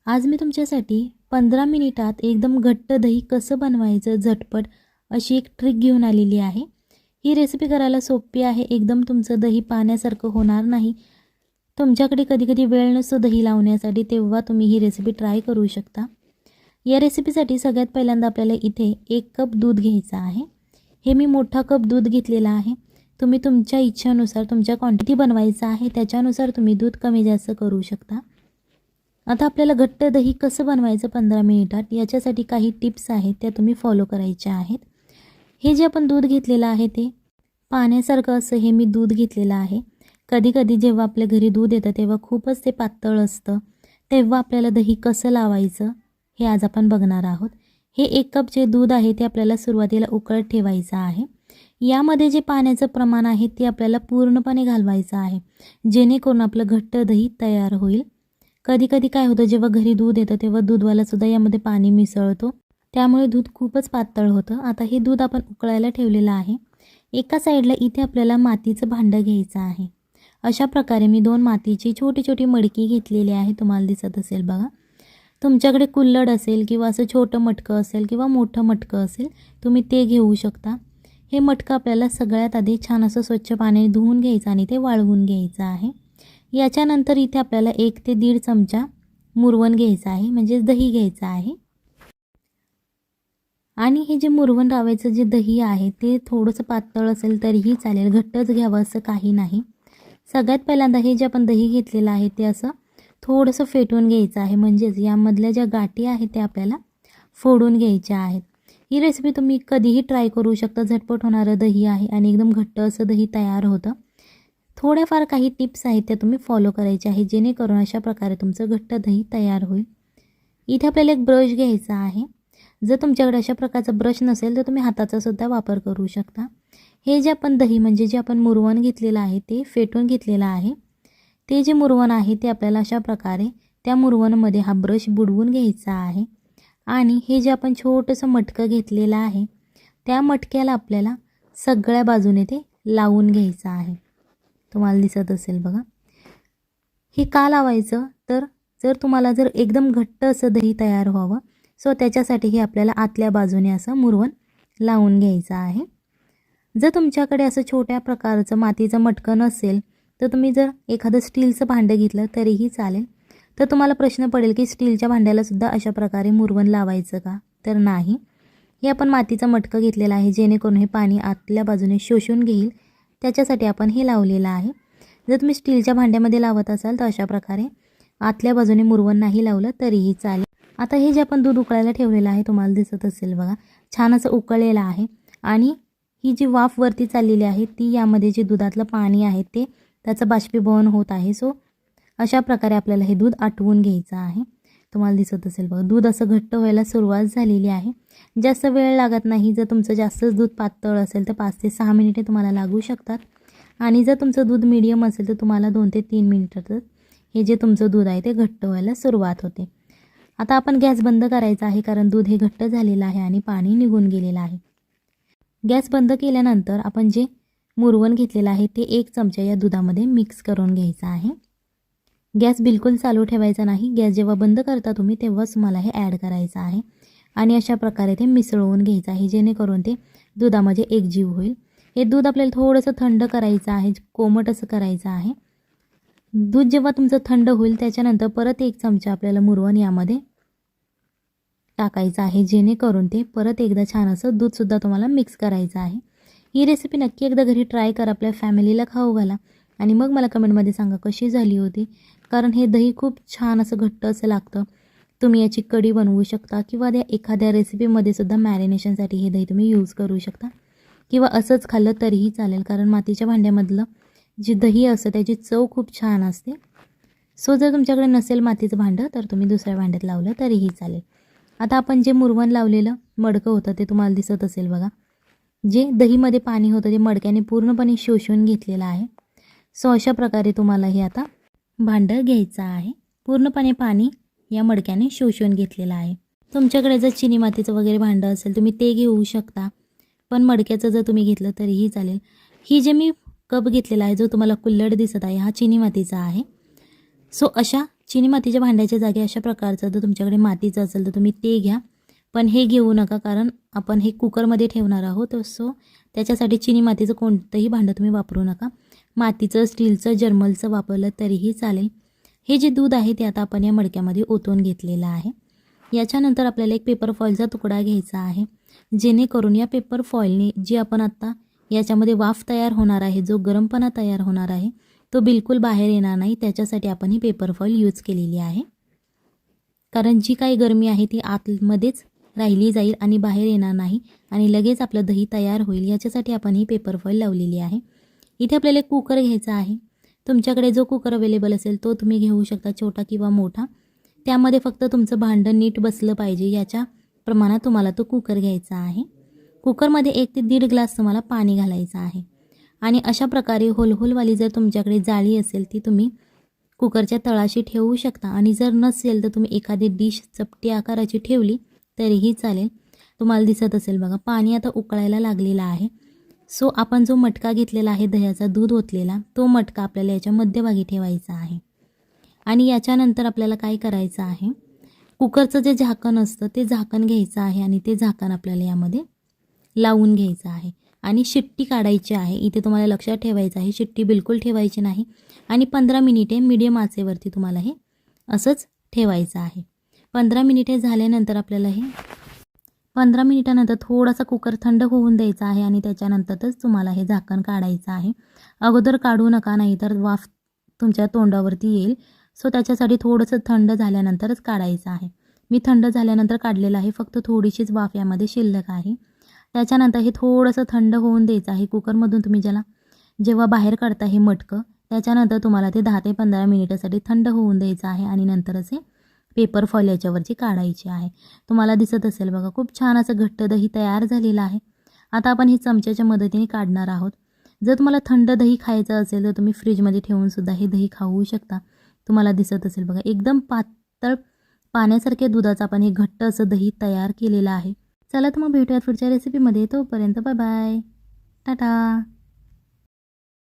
आज मी तुमच्यासाठी 15 मिनिटात एकदम घट्ट दही कसं बनवायचं झटपट अशी एक ट्रिक घेऊन आलेली आहे। ही रेसिपी करायला सोपी आहे, एकदम तुमचं दही पाण्यासारखं होणार नाही। तुमच्याकडे कधी-कधी वेळ नसतो दही लावण्यासाठी, तेव्हा तुम्ही ही रेसिपी ट्राय करू शकता। या रेसिपीसाठी सगळ्यात पहिल्यांदा आपल्याला इथे 1 कप दूध घ्यायचं आहे। हे मी मोठा कप दूध घेतलेला आहे। तुम्ही तुमच्या इच्छेनुसार तुमच्या क्वांटिटी बनवायचं आहे त्याच्यानुसार तुम्ही दूध कमी जास्त करू शकता। आता आपल्याला घट्ट दही कसं बनवायचं 15 मिनिटात याच्यासाठी काही टिप्स आहेत त्या तुम्ही फॉलो करायच्या आहेत। हे जे आपण दूध घेतलेलं आहे ते पाण्यासारखं असं हे मी दूध घेतलेलं आहे। कधी-कधी जेव्हा आपल्या घरी दूध येतं तेव्हा खूपच ते पातळ असतं, तेव्हा आपल्याला दही कसं लावायचं हे आज आपण बघणार आहोत। हे 1 कप जे दूध आहे ते आपल्याला सुरुवातीला उकळत ठेवायचं आहे। यामध्ये जे पाण्याचं प्रमाण आहे ते आपल्याला पूर्णपणे घालवायचं आहे, जेणेकरून आपलं घट्ट दही तयार होईल। कधी-कधी काय होतं, जेव्हा घरी दूध येतं तेव्हा दूधवाला सुद्धा यामध्ये पाणी मिसळतो, त्यामुळे दूध खूपच पातळ होतं। आता हे दूध आपण उकळायला ठेवलेलं आहे। एका साईडला इथे आपल्याला मातीचं भांडं घ्यायचं आहे। अशा प्रकारे मी 2 मातीची छोटी-छोटी मडकी घेतलेली आहे, तुम्हाला दिसत असेल बघा। तुमच्याकडे कुल्हड असेल किंवा असं छोटं मटकं असेल किंवा मोठं मटकं असेल, तुम्ही ते घेऊ शकता। हे मटकं आपल्याला सगळ्यात आधी छान असं स्वच्छ पाण्याने धुवून घ्यायचं आणि ते वाळवून घ्यायचं आहे। याच्यानंतर इथे आपल्याला 1 ते 1.5 चमचा मुरवण घ्यायचं आहे, म्हणजे दही घ्यायचं आहे। आणि हे जे मुरवण रावायचं जे दही आहे ते थोडंसं पातळ असेल तरीही चालेल, घट्टच घ्यावं असं काही नाही। सगळ्यात पहिल्यांदा हे जे आपण दही घेतलेलं आहे ते असं थोडंसं फेटून घ्यायचं आहे, म्हणजेच यामधल्या ज्या गाठी आहेत त्या आपल्याला फोडून घ्यायच्या आहेत। ही रेसिपी तुम्ही कधीही ट्राय करू शकता, झटपट होणारं दही आहे आणि एकदम घट्ट असं दही तयार होतं। थोड्याफार काही टिप्स आहेत त्या तुम्ही फॉलो करायच्या आहेत, जेणेकरून अशा प्रकारे तुमचं घट्ट दही तयार होईल। इथे आपल्याला एक ब्रश घ्यायचा आहे। जर तुमच्याकडे अशा प्रकारचा ब्रश नसेल तर तुम्ही हाताचा सुद्धा वापर करू शकता। हे जे आपण दही म्हणजे जे आपण मुरवण घेतलेलं आहे ते फेटून घेतलेलं आहे, ते जे मुरवण आहे ते आपल्याला अशा प्रकारे त्या मुरवणमध्ये हा ब्रश बुडवून घ्यायचा आहे। आणि हे जे आपण छोटंसं मटकं घेतलेलं आहे त्या मटक्याला आपल्याला सगळ्या बाजूने ते लावून घ्यायचं आहे, तुम्हाला दिसत असेल बघा। हे का लावायचं तर जर तुम्हाला एकदम घट्ट असं दही तयार व्हावं, सो त्याच्यासाठी हे आपल्याला आतल्या बाजूने असं मुरवण लावून घ्यायचं आहे। जर तुमच्याकडे असं छोट्या प्रकारचं मातीचं मटकं नसेल तर तुम्ही जर एखादं स्टीलचं भांडं घेतलं तरीही चालेल। तर तुम्हाला प्रश्न पडेल की स्टीलच्या भांड्याला सुद्धा अशा प्रकारे मुरवण लावायचं का, तर नाही। हे आपण मातीचं मटकं घेतलेलं आहे, जेणेकरून हे पाणी आतल्या बाजूने शोषून घेईल, त्याच्यासाठी आपण हे लावलेलं आहे। जर तुम्ही स्टीलच्या भांड्यामध्ये लावत असाल तर अशा प्रकारे आतल्या बाजूने मुरवण नाही लावलं तरीही चालेल। आता हे जे आपण दूध उकळायला ठेवलेलं आहे तुम्हाला दिसत असेल बघा, छान असं उकळलेलं आहे आणि ही जी वाफ वरती चाललेली आहे ती यामध्ये जे दुधातलं पाणी आहे ते त्याचं बाष्पीभवन होत आहे। सो अशा प्रकारे आपल्याला हे दूध आटवून घ्यायचं आहे। तुम्हाला दिसत असेल बघा, दूध असं घट्ट व्हायला सुरुवात झालेली आहे। जास्त वेळ लागत नाही। जर तुमचं जास्तच दूध पातळ असेल तर 5 ते 6 मिनिटे तुम्हाला लागू शकतात, आणि जर तुमचं दूध मीडियम असेल तर तुम्हाला 2 ते 3 मिनिटातच हे जे तुमचं दूध आहे ते घट्ट व्हायला सुरुवात होते। आता आपण गॅस बंद करायचा आहे, कारण दूध हे घट्ट झालेलं आहे आणि पाणी निघून गेलेलं आहे। गॅस बंद केल्यानंतर आपण जे मुरवण घेतलेलं आहे ते 1 चमचा या दुधामध्ये मिक्स करून घ्यायचं आहे। गॅस बिलकुल चालू ठेवायचा नाही, गॅस जेव्हा बंद करता तुम्ही तेव्हाच तुम्हाला हे ॲड करायचं आहे आणि अशा प्रकारे ते मिसळवून घ्यायचं आहे, जेणेकरून ते दुधामध्ये एकजीव होईल। हे दूध आपल्याला थोडंसं थंड करायचं आहे, कोमट असं करायचं आहे। दूध जेव्हा तुमचं थंड होईल त्याच्यानंतर परत 1 चमचा आपल्याला मुरवण यामध्ये टाकायचं आहे, जेणेकरून ते परत एकदा छान असं दूधसुद्धा तुम्हाला मिक्स करायचं आहे। ही रेसिपी नक्की एकदा घरी ट्राय करा, आपल्या फॅमिलीला खाऊ घाला आणि मग मला कमेंटमध्ये सांगा कशी झाली होती, कारण हे दही खूप छान असं घट्ट असं लागतं। तुम्ही याची कढी बनवू शकता किंवा एखाद्या रेसिपीमध्ये सुद्धा मॅरिनेशनसाठी हे दही तुम्ही यूज करू शकता, किंवा असंच खाल्लं तरीही चालेल, कारण मातीच्या भांड्यामधलं जे दही असतं त्याची चव खूप छान असते। सो जर तुमच्याकडे नसेल मातीचं भांडं तर तुम्ही दुसऱ्या भांड्यात लावलं तरीही चालेल। आता आपण जे मुरवण लावलेलं मडकं होतं ते तुम्हाला दिसत असेल बघा, जे दहीमध्ये पाणी होतं ते मडक्याने पूर्णपणे शोषून घेतलेलं आहे। सो अशा प्रकारे तुम्हाला हे आता भांडं घ्यायचं आहे, पूर्णपणे पाणी या मडक्याने शोषून घेतलेलं आहे। तुमच्याकडे जर चिनी मातीचं वगैरे भांडं असेल तुम्ही ते घेऊ शकता, पण मडक्याचं जर तुम्ही घेतलं तरीही चालेल। ही जे मी कप घेतलेला आहे जो तुम्हाला कुल्हड दिसत आहे हा चिनी मातीचा आहे। सो अशा चिनी मातीच्या भांड्याच्या जागी अशा प्रकारचं जर तुमच्याकडे मातीचं असेल तर तुम्ही ते घ्या, पण हे घेऊ नका, कारण आपण हे कुकरमध्ये ठेवणार आहोत. सो त्याच्यासाठी चिनी मातीचं कोणतंही भांडं तुम्ही वापरू नका. मातीचं, स्टीलचं, जर्मलचं वापरलं तरीही चालेल. हे जे दूध आहे ते आता आपण या मडक्यामध्ये ओतून घेतलेलं आहे. याच्यानंतर आपल्याला एक पेपर फॉईलचा तुकडा घ्यायचा आहे, जेणेकरून या पेपर फॉईलने जी आपण आत्ता याच्यामध्ये वाफ तयार होणार आहे, जो गरमपणा तयार होणार आहे तो बिलकुल बाहेर येणार नाही. त्याच्यासाठी आपण ही पेपर फॉईल यूज केलेली आहे, कारण जी काही गरमी आहे ती आतमध्येच राहिली जाईल आणि बाहेर येणार नाही आणि लगेच आपलं दही तयार होईल. याच्यासाठी आपण ही पेपर फॉईल लावलेली आहे. इथे आपल्याला एक कुकर घ्यायचा आहे. तुमच्याकडे जो कुकर अवेलेबल असेल तो तुम्ही घेऊ शकता, छोटा किंवा मोठा. त्यामध्ये फक्त तुमचं भांडं नीट बसलं पाहिजे याच्या प्रमाणात तुम्हाला तो कुकर घ्यायचा आहे. कुकरमध्ये 1 ते 1.5 ग्लास तुम्हाला पाणी घालायचं आहे आणि अशा प्रकारे होलवाली जर तुमच्याकडे जाळी असेल ती तुम्ही कुकरच्या तळाशी ठेवू शकता आणि जर नसेल तर तुम्ही एखादी डिश चपटी आकाराची ठेवली तरीही चालेल. तुम्हाला दिसत असेल बघा, पाणी आता उकळायला लागलेलं आहे. सो आपण जो मटका घेतलेला आहे दह्याचा, दूध ओतलेला, तो मटका आपल्याला याच्या मध्यभागी ठेवायचा आहे. आणि याच्यानंतर आपल्याला काय करायचं आहे, कुकरचं जे झाकण असतं ते झाकण घ्यायचं आहे आणि ते झाकण आपल्याला यामध्ये लावून घ्यायचं आहे आणि शिट्टी काढायची आहे. इथे तुम्हाला लक्षात ठेवायचं आहे, शिट्टी बिलकुल ठेवायची नाही आणि 15 मिनिटे मीडियम आचेवरती तुम्हाला हे असंच ठेवायचं आहे. 15 मिनिटे झाल्यानंतर आपल्याला हे 15 मिनिटानंतर थोडासा कुकर थंड होऊन द्यायचा आहे आणि त्याच्यानंतरच तुम्हाला हे झाकण काढायचं आहे. अगोदर काढू नका, नाही तर वाफ तुमच्या तोंडावरती येईल. सो त्याच्यासाठी थोडंसं थंड झाल्यानंतरच काढायचं आहे. मी थंड झाल्यानंतर काढलेलं आहे, फक्त थोडीशीच वाफ यामध्ये शिल्लक आहे. त्याच्यानंतर हे थोडंसं थंड होऊन द्यायचं आहे. कुकरमधून तुम्ही जेव्हा बाहेर काढता हे मटकं, त्याच्यानंतर तुम्हाला ते 10 ते 15 मिनिटासाठी थंड होऊन द्यायचं आहे आणि नंतरच हे पेपर फॉईल याच्यावरची काढायची आहे. तुम्हाला दिसत असेल बघा, खूप छान असं घट्ट दही तयार झालेलं आहे. आता आपण हे चमच्याच्या मदतीने काढणार आहोत. जर तुम्हाला थंड दही खायचं असेल तर तुम्ही फ्रीजमध्ये ठेवूनसुद्धा हे दही खाऊ शकता. तुम्हाला दिसत असेल बघा, एकदम पातळ पाण्यासारख्या दुधाचं आपण हे घट्ट असं दही तयार केलेलं आहे. चला तर मग भेटूयात पुढच्या रेसिपीमध्ये. तोपर्यंत बाय बाय, टाटा.